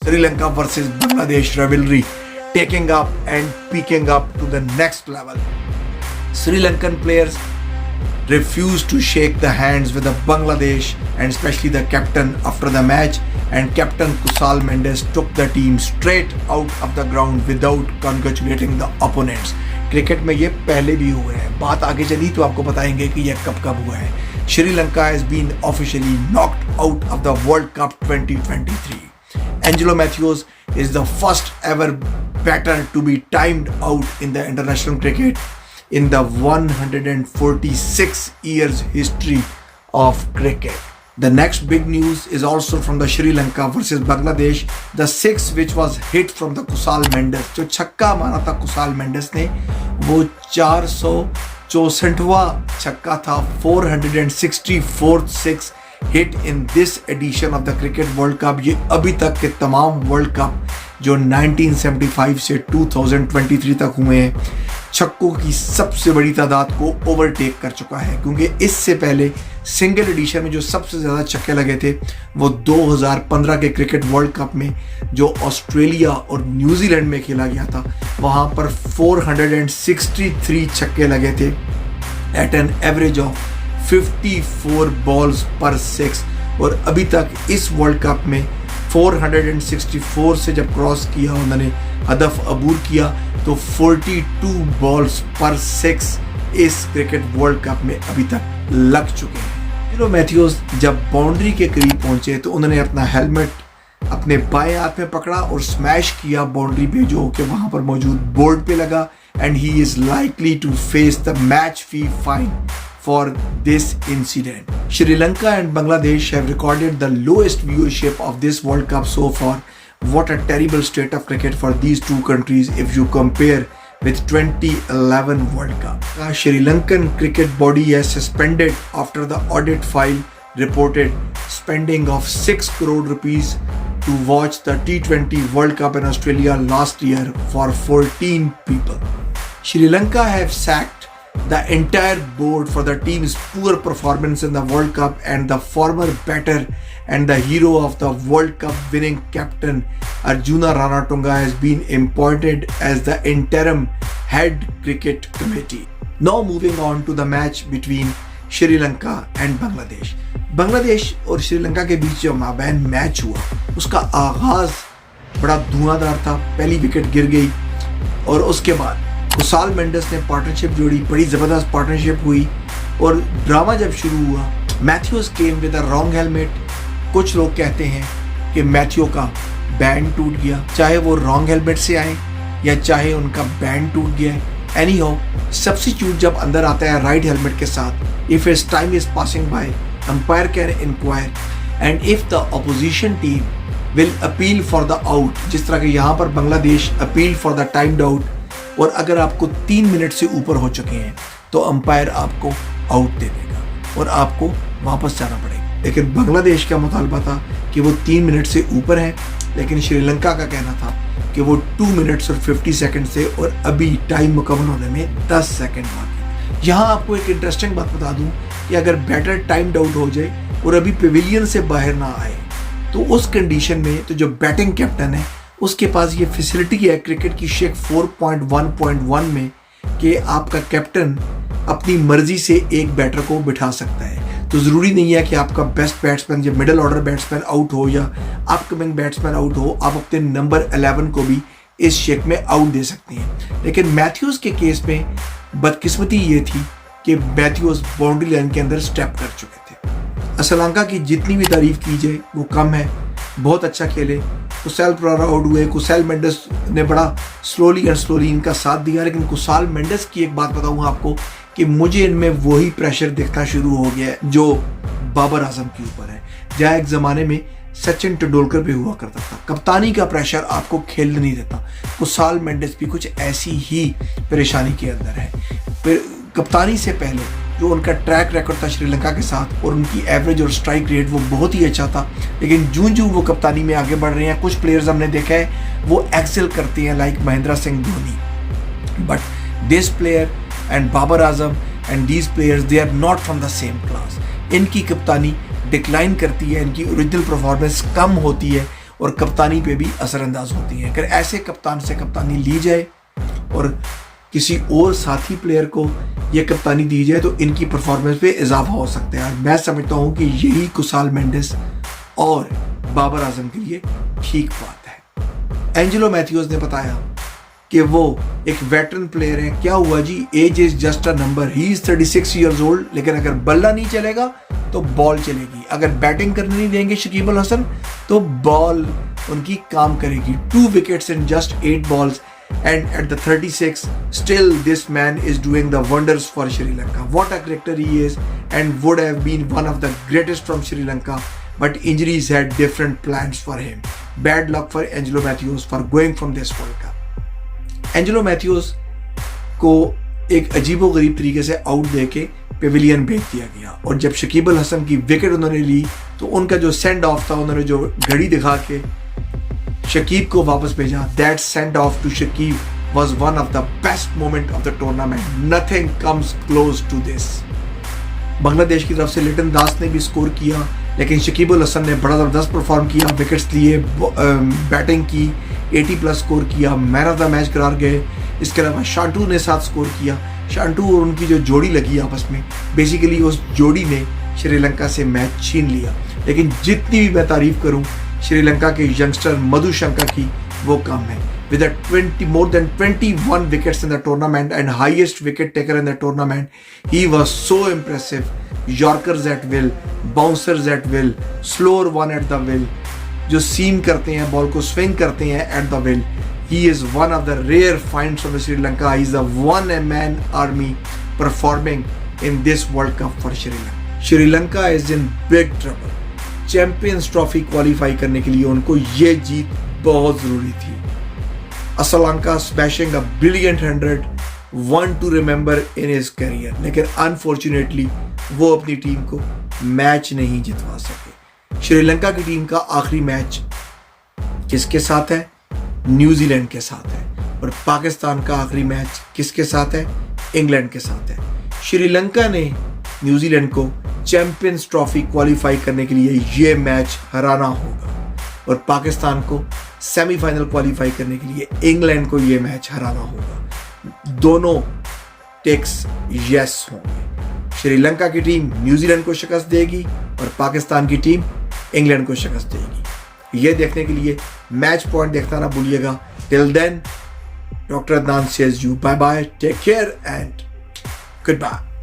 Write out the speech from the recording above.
Sri Lanka versus Bangladesh rivalry taking up and peaking up to the next level. Sri Lankan players refused to shake the hands with the Bangladesh and especially the captain after the match, and Captain Kusal Mendes took the team straight out of the ground without congratulating the opponents. Cricket में ये पहले भी हुए हैं, बात आगे चली तो आपको बताएंगे कि ये कब कब हुआ है। Sri Lanka has been officially knocked out of the World Cup 2023. Angelo Matthews is the first ever batter to be timed out in the international cricket in the 146 years history of cricket. The next big news is also from the Sri Lanka versus Bangladesh. The six which was hit from the Kusal Mendes, जो छक्का मारा था Kusal Mendes ने, वो 464वां छक्का था, 464th six hit in this edition of the Cricket World Cup. ये अभी तक के तमाम वर्ल्ड कप जो 1975 से 2023 तक हुए हैं, छक्कों की सबसे बड़ी तादाद को ओवरटेक कर चुका है, क्योंकि इससे पहले सिंगल एडिशन में जो सबसे ज़्यादा छक्के लगे थे वो 2015 के क्रिकेट वर्ल्ड कप में जो ऑस्ट्रेलिया और न्यूजीलैंड में खेला गया था, वहाँ पर 463 छक्के लगे थे at an average of 54 balls पर 6। और अभी तक इस वर्ल्ड कप में 464 से जब क्रॉस किया, उन्होंने हदफ अबूर किया, तो 42 बॉल्स पर 6 इस क्रिकेट वर्ल्ड कप में अभी तक लग चुके हैं। एंजेलो मैथ्यूज जब बाउंड्री के करीब पहुंचे तो उन्होंने अपना हेलमेट अपने बाएं हाथ में पकड़ा और स्मैश किया बाउंड्री पे, जो कि वहां पर मौजूद बोर्ड पे लगा, and he is likely to face the match fee fine for this incident. Sri Lanka and Bangladesh have recorded the lowest viewership of this World Cup so far. What a terrible state of cricket for these two countries if you compare with 2011 World Cup. The Sri Lankan cricket body has suspended after the audit file reported spending of 6 crore rupees to watch the T20 World Cup in Australia last year for 14 people. Sri Lanka have sacked the entire board for the team's poor performance in the World Cup, and the former batter and the hero of the World Cup winning captain Arjuna Ranatunga has been appointed as the interim head cricket committee. Now moving on to the match between Sri Lanka and Bangladesh. Bangladesh और श्रीलंका के बीच जो माबैन match हुआ, उसका आगाज बड़ा धुआंधार था, पहली wicket गिर गई और उसके बाद कुसाल मेंडेस ने पार्टनरशिप जोड़ी, बड़ी ज़बरदस्त पार्टनरशिप हुई, और ड्रामा जब शुरू हुआ, Mathews came with a wrong helmet. कुछ लोग कहते हैं कि मैथ्यू का बैंड टूट गया, चाहे वो रॉन्ग हेलमेट से आए या चाहे उनका बैंड टूट गया। एनी हाउ, सब्स्टिट्यूट जब अंदर आता है राइट हेलमेट के साथ, if his time is passing by, umpire can inquire, and if the opposition team will appeal for the out, जिस तरह के यहाँ पर Bangladesh appeal for the timed out, और अगर आपको 3 मिनट से ऊपर हो चुके हैं तो अंपायर आपको आउट दे देगा और आपको वापस जाना पड़ेगा। लेकिन बांग्लादेश का मुतालबा था कि वो 3 मिनट से ऊपर है, लेकिन श्रीलंका का कहना था कि वो 2 मिनट्स और 50 सेकंड से, और अभी टाइम मुकम्मल होने में 10 सेकंड बाकी। यहाँ आपको एक इंटरेस्टिंग बात बता दूँ कि अगर बैटर टाइम्ड आउट हो जाए और अभी पेविलियन से बाहर ना आए, तो उस कंडीशन में तो जो बैटिंग कैप्टन है उसके पास ये फैसिलिटी है क्रिकेट की शेक 4.1.1 में कि आपका कैप्टन अपनी मर्जी से एक बैटर को बिठा सकता है। तो ज़रूरी नहीं है कि आपका बेस्ट बैट्समैन या मिडिल ऑर्डर बैट्समैन आउट हो या अपकमिंग बैट्समैन आउट हो, आप अपने नंबर 11 को भी इस शेक में आउट दे सकते हैं। लेकिन मैथ्यूज़ के केस में बदकिस्मती ये थी कि मैथ्यूज़ बाउंड्री लाइन के अंदर स्टेप कर चुके थे। श्रीलंका की जितनी भी तारीफ की जाए वो कम है, बहुत अच्छा खेले। कुसाल परारा आउट हुए, कुसाल मेंडेस ने बड़ा स्लोली इनका साथ दिया, लेकिन कुसाल मेंडेस की एक बात बताऊँ आपको कि मुझे इनमें वही प्रेशर दिखना शुरू हो गया है जो बाबर आजम के ऊपर है, जहाँ एक ज़माने में सचिन तेंदुलकर पे हुआ करता था। कप्तानी का प्रेशर आपको खेलने नहीं देता। कुसाल मेंडेस भी कुछ ऐसी ही परेशानी के अंदर है। फिर कप्तानी से पहले जो उनका ट्रैक रिकॉर्ड था श्रीलंका के साथ, और उनकी एवरेज और स्ट्राइक रेट वो बहुत ही अच्छा था, लेकिन जूं वो कप्तानी में आगे बढ़ रहे हैं, कुछ प्लेयर्स हमने देखा है वो एक्सेल करते हैं like Mahendra Singh Dhoni, but this player and Babar Azam and these players they are not from the same class. इनकी कप्तानी डिक्लाइन करती है, इनकी ओरिजिनल परफॉर्मेंस कम होती है, और कप्तानी पे भी असरअंदाज होती हैं। अगर ऐसे कप्तान से कप्तानी ली जाए और किसी और साथी प्लेयर को ये कप्तानी दी जाए तो इनकी परफॉर्मेंस पे इजाफा हो सकता है। और मैं समझता हूँ कि यही कुसाल मेंडिस और बाबर आजम के लिए ठीक बात है। एंजेलो मैथ्यूज ने बताया कि वो एक वेटरन प्लेयर है। क्या हुआ जी, age is just a number, he is 36 years old, लेकिन अगर बल्ला नहीं चलेगा तो बॉल चलेगी। अगर बैटिंग करने नहीं देंगे शकीब अल हसन तो बॉल उनकी काम करेगी। 2 wickets in just 8 balls and at the 36 still this man is doing the wonders for Sri Lanka. What a character he is and would have been one of the greatest from Sri Lanka, but injuries had different plans for him. Bad luck for Angelo Matthews for going from this World Cup. Angelo Mathews को एक अजीबोगरीब तरीके से out देके Pavilion भेज दिया गया और जब शकीब अल हसन की विकेट उन्होंने ली तो उनका जो सेंड ऑफ था, उन्होंने जो घड़ी दिखा के शकीब को वापस भेजा, that send off to Shakib was one of the best moment of the tournament. Nothing comes close to this. Bangladesh की तरफ से लिटन दास ने भी स्कोर किया, लेकिन शकीब अल हसन ने बड़ा ज़बरदस्त परफॉर्म किया, विकेट्स लिए, बैटिंग की, 80+ स्कोर किया, मैन ऑफ द मैच करार गए। इसके अलावा शांटू ने 7 स्कोर किया। शांटू और उनकी जो जोड़ी लगी आपस में, बेसिकली उस जोड़ी ने श्रीलंका से मैच छीन लिया। लेकिन जितनी भी मैं तारीफ करूं श्रीलंका के यंगस्टर मधुशंका की, वो कम है। With more than 21 wickets in the tournament and highest wicket taker in the tournament, he was so impressive. Yorkers at will, bouncers at will, slower one at the will, जो सीम करते हैं, बॉल को swing करते हैं at the will. He is one of the rare finds from Sri Lanka. He is a one-man army performing in this World Cup for Sri Lanka. Sri Lanka is in big trouble. Champions trophy qualify करने के लिए उनको ये जीत बहुत ज़रूरी थी। Asalanka smashing a brilliant 100, one two remember in his career, लेकिन unfortunately वो अपनी टीम को मैच नहीं जितवा सके। श्रीलंका की टीम का आखिरी मैच किसके साथ है? न्यूजीलैंड के साथ है। और पाकिस्तान का आखिरी मैच किसके साथ है? इंग्लैंड के साथ है। श्रीलंका ने न्यूजीलैंड को चैंपियंस ट्रॉफी क्वालिफाई करने के लिए ये मैच हराना होगा और पाकिस्तान को सेमीफाइनल क्वालिफाई करने के लिए इंग्लैंड को ये मैच हराना होगा। दोनों टेक्स यस होंगे। श्रीलंका की टीम न्यूजीलैंड को शिकस्त देगी और पाकिस्तान की टीम इंग्लैंड को शिकस्त देगी। ये देखने के लिए मैच पॉइंट देखना ना भूलिएगा। Till then, doctor Adnan says you bye bye, take care and good bye.